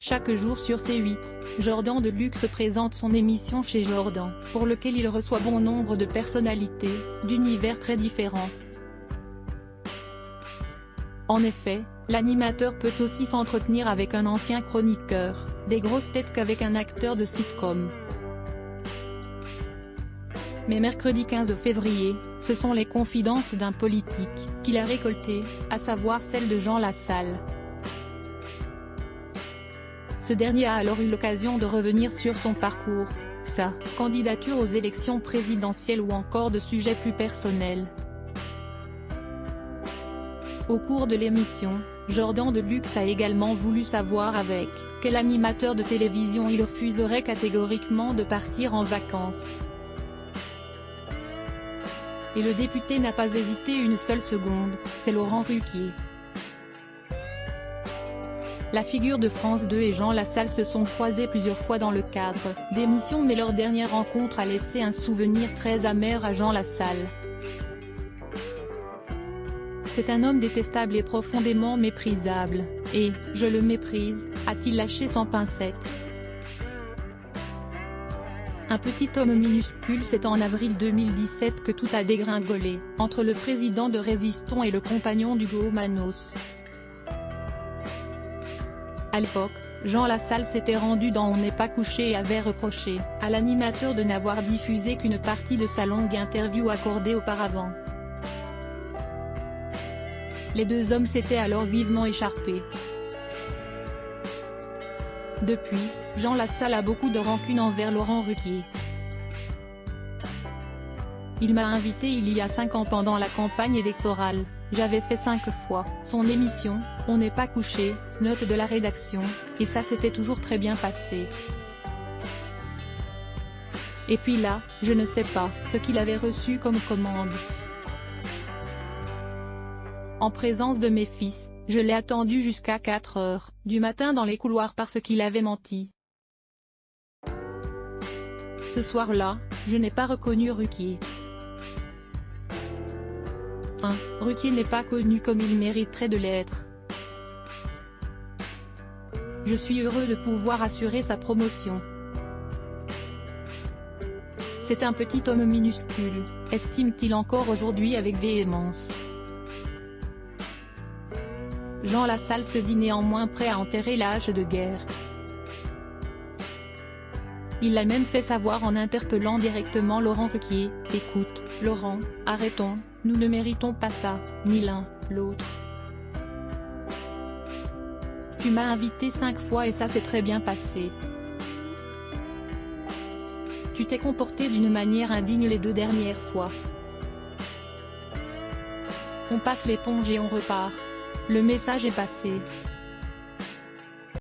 Chaque jour sur C8, Jordan Deluxe présente son émission Chez Jordan, pour lequel il reçoit bon nombre de personnalités, d'univers très différents. En effet, l'animateur peut aussi s'entretenir avec un ancien chroniqueur, des grosses têtes qu'avec un acteur de sitcom. Mais mercredi 15 février, ce sont les confidences d'un politique, qu'il a récoltées, à savoir celles de Jean Lassalle. Ce dernier a alors eu l'occasion de revenir sur son parcours, sa candidature aux élections présidentielles ou encore de sujets plus personnels. Au cours de l'émission, Jordan Deluxe a également voulu savoir avec quel animateur de télévision il refuserait catégoriquement de partir en vacances. Et le député n'a pas hésité une seule seconde, c'est Laurent Ruquier. La figure de France 2 et Jean Lassalle se sont croisés plusieurs fois dans le cadre d'émissions, mais leur dernière rencontre a laissé un souvenir très amer à Jean Lassalle. C'est un homme détestable et profondément méprisable, et « je le méprise », a-t-il lâché sans pincette. Un petit homme minuscule. C'est en avril 2017 que tout a dégringolé, entre le président de Résistons et le compagnon d'Hugo Manos. À l'époque, Jean Lassalle s'était rendu dans On n'est pas couché et avait reproché à l'animateur de n'avoir diffusé qu'une partie de sa longue interview accordée auparavant. Les deux hommes s'étaient alors vivement écharpés. Depuis, Jean Lassalle a beaucoup de rancune envers Laurent Ruquier. Il m'a invité il y a 5 ans pendant la campagne électorale, j'avais fait 5 fois son émission, On n'est pas couché, note de la rédaction, et ça s'était toujours très bien passé. Et puis là, je ne sais pas ce qu'il avait reçu comme commande. En présence de mes fils, je l'ai attendu jusqu'à 4 heures du matin dans les couloirs parce qu'il avait menti. Ce soir-là, je n'ai pas reconnu Ruquier. Ruquier n'est pas connu comme il mériterait de l'être. Je suis heureux de pouvoir assurer sa promotion. C'est un petit homme minuscule, estime-t-il encore aujourd'hui avec véhémence. Jean Lassalle se dit néanmoins prêt à enterrer la hache de guerre. Il l'a même fait savoir en interpellant directement Laurent Ruquier, « Écoute, Laurent, arrêtons, nous ne méritons pas ça, ni l'un, l'autre. Tu m'as invité 5 fois et ça s'est très bien passé. Tu t'es comporté d'une manière indigne les 2 dernières fois. On passe l'éponge et on repart. Le message est passé. »